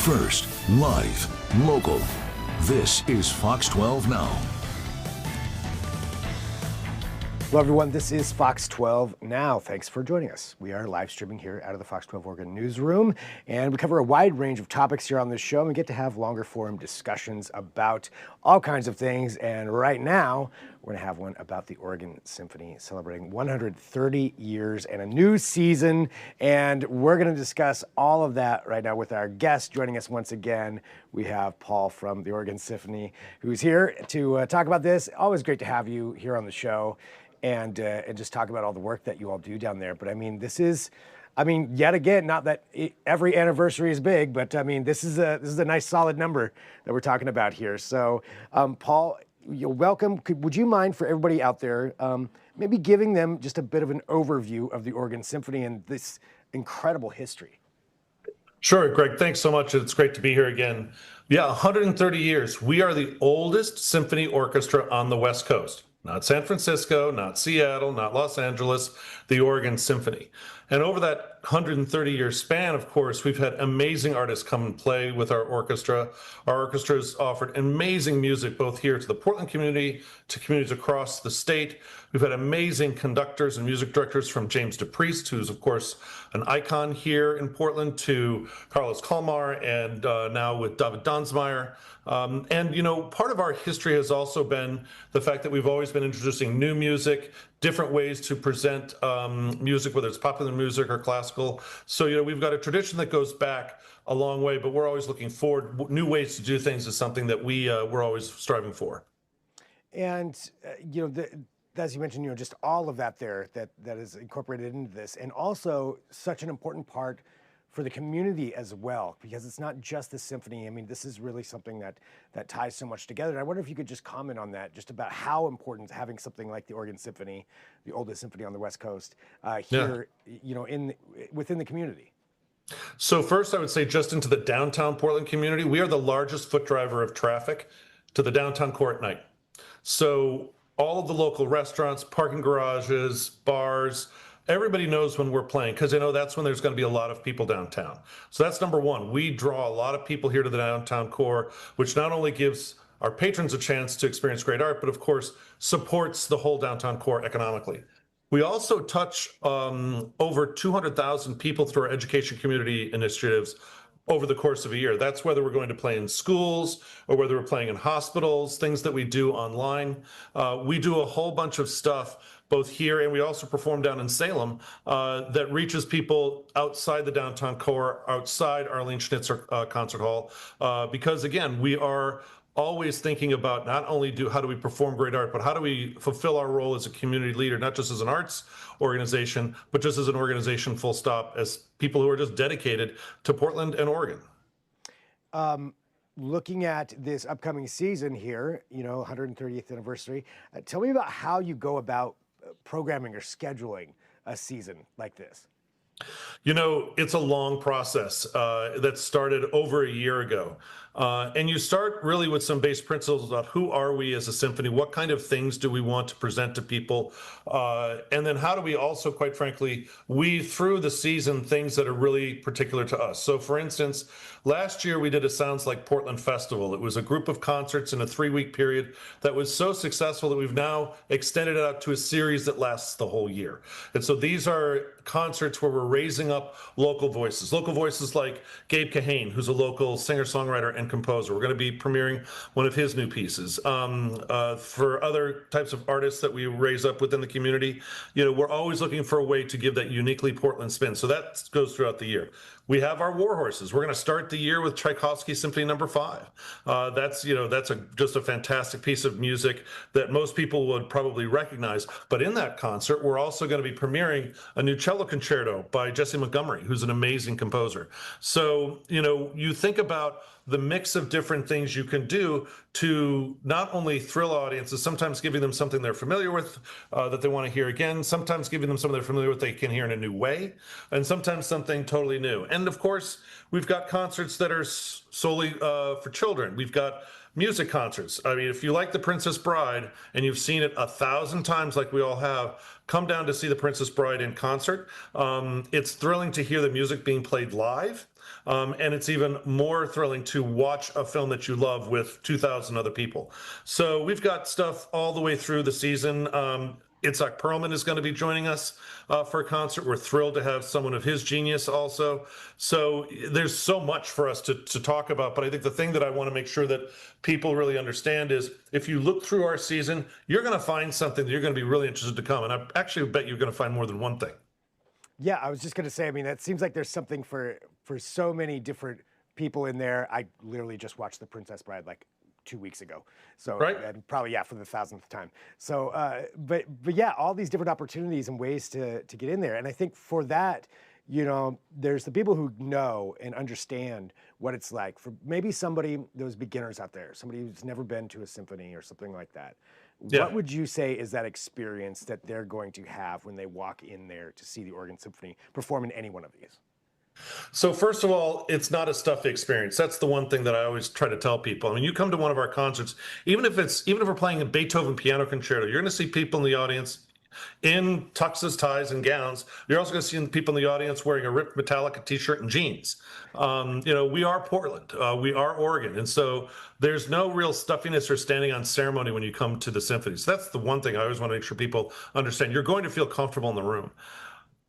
First, live, local. This is Fox 12 Now. Hello, everyone. This is Fox 12 Now. Thanks for joining us. We are live streaming here out of the Fox 12 Oregon newsroom, and we cover a wide range of topics here on this show, and we get to have longer form discussions about all kinds of things. And right now, we're going to have one about the Oregon Symphony celebrating 130 years and a new season. And we're going to discuss all of that right now with our guest. Joining us once again, we have Paul from the Oregon Symphony, who's here to talk about this. Always great to have you here on the show. And just talk about all the work that you all do down there. But I mean, yet again, not that every anniversary is big, but I mean, this is a nice solid number that we're talking about here. So, Paul, you're welcome. Would you mind, for everybody out there, maybe giving them just a bit of an overview of the Oregon Symphony and this incredible history? Sure, Greg. Thanks so much. It's great to be here again. Yeah, 130 years. We are the oldest symphony orchestra on the West Coast. Not San Francisco, not Seattle, not Los Angeles, the Oregon Symphony. And over that 130-year span, of course, we've had amazing artists come and play with our orchestra. Our orchestra has offered amazing music both here to the Portland community, to communities across the state. We've had amazing conductors and music directors, from James DePriest, who's, of course, an icon here in Portland, to Carlos Kalmar, and now with David Donsmeyer. And, you know, part of our history has also been the fact that we've always been introducing new music, different ways to present music, whether it's popular music or classical. So, you know, we've got a tradition that goes back a long way, but we're always looking forward. New ways to do things is something that we're always striving for. And, you know, as you mentioned, you know, just all of that there that is incorporated into this, and also such an important part for the community as well, because it's not just the symphony. I mean, this is really something that ties so much together. And I wonder if you could just comment on that, just about how important having something like the Oregon Symphony, the oldest symphony on the West Coast, here, you know, within the community. So first, I would say just into the downtown Portland community, we are the largest foot driver of traffic to the downtown core at night. So all of the local restaurants, parking garages, bars, everybody knows when we're playing, because they know that's when there's going to be a lot of people downtown. So that's number one. We draw a lot of people here to the downtown core, which not only gives our patrons a chance to experience great art, but of course supports the whole downtown core economically. We also touch over 200,000 people through our education community initiatives over the course of a year. That's whether we're going to play in schools or whether we're playing in hospitals, things that we do online. We do a whole bunch of stuff both here, and we also perform down in Salem that reaches people outside the downtown core, outside Arlene Schnitzer Concert Hall, because again, we are always thinking about not only how do we perform great art, but how do we fulfill our role as a community leader, not just as an arts organization, but just as an organization full stop, as people who are just dedicated to Portland and Oregon. Looking at this upcoming season here, you know, 130th anniversary, tell me about how you go about programming or scheduling a season like this. You know, it's a long process that started over a year ago. And you start really with some base principles about who are we as a symphony, what kind of things do we want to present to people, and then how do we also, quite frankly, weave through the season things that are really particular to us. So for instance, last year we did a Sounds Like Portland Festival. It was a group of concerts in a 3-week period that was so successful that we've now extended it out to a series that lasts the whole year. And so these are concerts where we're raising up local voices like Gabe Kahane, who's a local singer-songwriter and composer. We're going to be premiering one of his new pieces. For other types of artists that we raise up within the community, you know, we're always looking for a way to give that uniquely Portland spin. So that goes throughout the year. We have our war horses. We're going to start the year with Tchaikovsky Symphony No. 5. That's just a fantastic piece of music that most people would probably recognize. But in that concert, we're also going to be premiering a new cello concerto by Jesse Montgomery, who's an amazing composer. So, you know, you think about the mix of different things you can do to not only thrill audiences, sometimes giving them something they're familiar with that they want to hear again, sometimes giving them something they're familiar with they can hear in a new way, and sometimes something totally new. And of course, we've got concerts that are solely for children. We've got music concerts. I mean, if you like The Princess Bride and you've seen it 1,000 times like we all have, come down to see The Princess Bride in concert. It's thrilling to hear the music being played live. And it's even more thrilling to watch a film that you love with 2,000 other people. So we've got stuff all the way through the season. Itzhak Perlman is going to be joining us for a concert. We're thrilled to have someone of his genius also. So there's so much for us to talk about. But I think the thing that I want to make sure that people really understand is if you look through our season, you're going to find something that you're going to be really interested to come. And I actually bet you're going to find more than one thing. Yeah, I was just going to say, I mean, that seems like there's something for so many different people in there. I literally just watched The Princess Bride like 2 weeks ago. So right. And probably, yeah, for the 1,000th time. So, but yeah, all these different opportunities and ways to get in there. And I think for that, you know, there's the people who know and understand what it's like for maybe somebody, those beginners out there, somebody who's never been to a symphony or something like that. Yeah. What would you say is that experience that they're going to have when they walk in there to see the Oregon Symphony perform in any one of these? So first of all, it's not a stuffy experience. That's the one thing that I always try to tell people. I mean, you come to one of our concerts, even if we're playing a Beethoven piano concerto, you're going to see people in the audience in tuxes, ties, and gowns. You're also going to see people in the audience wearing a ripped Metallica t-shirt and jeans. You know, we are Portland, we are Oregon, and so there's no real stuffiness or standing on ceremony when you come to the symphony. So that's the one thing I always want to make sure people understand. You're going to feel comfortable in the room.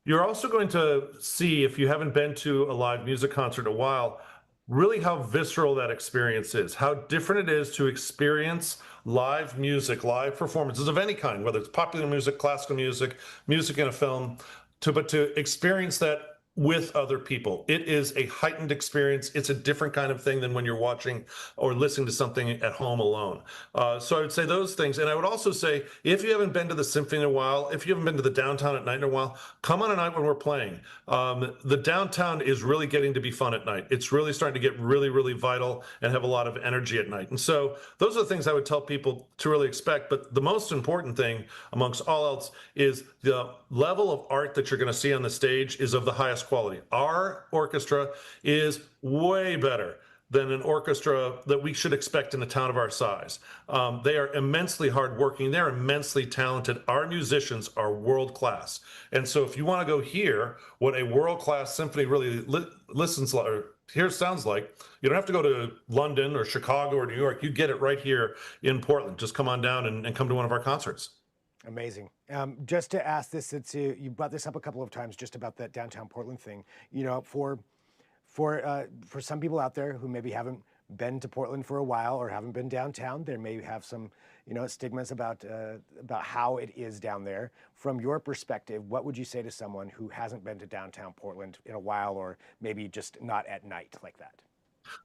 You're also going to see, if you haven't been to a live music concert in a while, really how visceral that experience is, how different it is to experience live music, live performances of any kind, whether it's popular music, classical music, music in a film, but to experience that with other people. It is a heightened experience. It's a different kind of thing than when you're watching or listening to something at home alone. So I would say those things. And I would also say, if you haven't been to the symphony in a while, if you haven't been to the downtown at night in a while, come on a night when we're playing. The downtown is really getting to be fun at night. It's really starting to get really, really vital and have a lot of energy at night. And so those are the things I would tell people to really expect. But the most important thing amongst all else is the level of art that you're going to see on the stage is of the highest quality. Our orchestra is way better than an orchestra that we should expect in a town of our size. They are immensely hardworking. They're immensely talented. Our musicians are world class. And so if you want to go hear what a world class symphony really sounds like, you don't have to go to London or Chicago or New York. You get it right here in Portland. Just come on down and come to one of our concerts. Amazing. Just to ask this, since you brought this up a couple of times, just about that downtown Portland thing, you know, for some people out there who maybe haven't been to Portland for a while or haven't been downtown, they may have some, you know, stigmas about how it is down there. From your perspective, what would you say to someone who hasn't been to downtown Portland in a while, or maybe just not at night like that?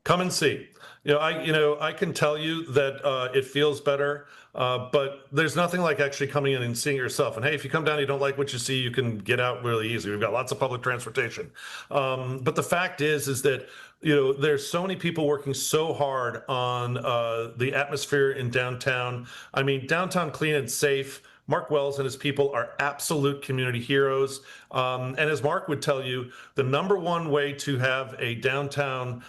Come and see. I can tell you that it feels better, but there's nothing like actually coming in and seeing yourself. And hey, if you come down and you don't like what you see, you can get out really easy. We've got lots of public transportation. But the fact is that, you know, there's so many people working so hard on the atmosphere in downtown. I mean, downtown clean and safe. Mark Wells and his people are absolute community heroes. And as Mark would tell you, the number one way to have a downtown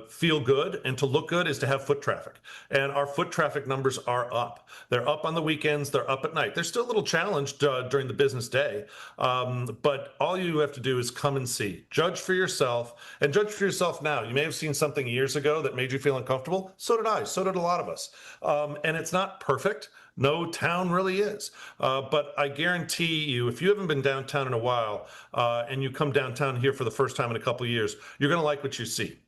feel good and to look good is to have foot traffic. And our foot traffic numbers are up. They're up on the weekends. They're up at night. They're still a little challenged during the business day. But all you have to do is come and see. Judge for yourself, and judge for yourself now. You may have seen something years ago that made you feel uncomfortable. So did I. So did a lot of us. And it's not perfect. No town really is. But I guarantee you, if you haven't been downtown in a while and you come downtown here for the first time in a couple of years, you're going to like what you see.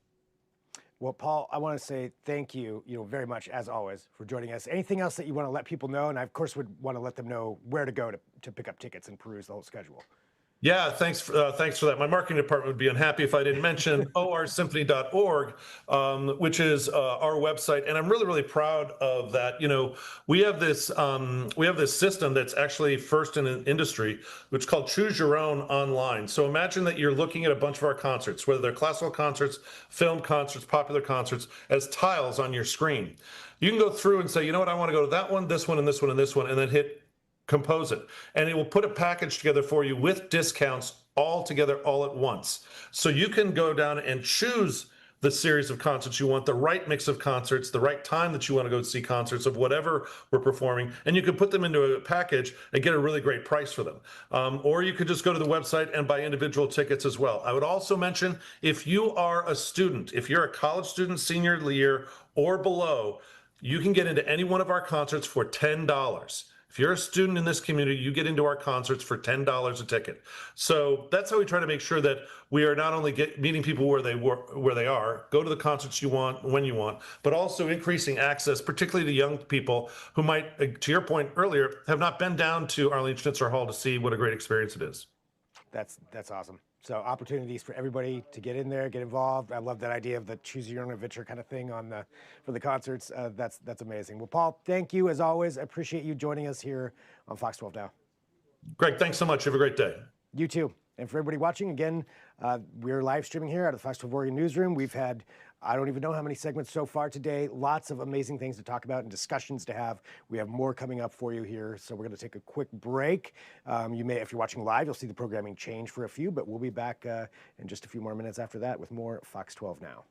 Well, Paul, I want to say thank you, very much, as always, for joining us. Anything else that you want to let people know? And I, of course, would want to let them know where to go to pick up tickets and peruse the whole schedule. Yeah, thanks for that. My marketing department would be unhappy if I didn't mention orsymphony.org, which is our website, and I'm really, really proud of that. You know, we have this system that's actually first in the industry, which is called Choose Your Own Online. So imagine that you're looking at a bunch of our concerts, whether they're classical concerts, film concerts, popular concerts, as tiles on your screen. You can go through and say, you know what, I want to go to that one, this one, and this one, and this one, and then hit compose it, and it will put a package together for you with discounts all together all at once. So you can go down and choose the series of concerts you want, the right mix of concerts, the right time that you want to go see concerts of whatever we're performing, and you can put them into a package and get a really great price for them. Or you could just go to the website and buy individual tickets as well. I would also mention, if you are a student, if you're a college student, senior year or below, you can get into any one of our concerts for $10. If you're a student in this community, you get into our concerts for $10 a ticket. So that's how we try to make sure that we are not only meeting people where they are, go to the concerts you want when you want, but also increasing access, particularly to young people who might, to your point earlier, have not been down to Arlene Schnitzer Hall to see what a great experience it is. That's awesome. So opportunities for everybody to get in there, get involved. I love that idea of the choose your own adventure kind of thing for the concerts. That's amazing. Well, Paul, thank you as always. I appreciate you joining us here on Fox 12 Now. Greg, thanks so much. Have a great day. You too. And for everybody watching, again, we're live streaming here out of the Fox 12 Oregon newsroom. We've had, I don't even know how many segments so far today. Lots of amazing things to talk about and discussions to have. We have more coming up for you here. So we're going to take a quick break. You may, if you're watching live, you'll see the programming change for a few, but we'll be back in just a few more minutes after that with more Fox 12 Now.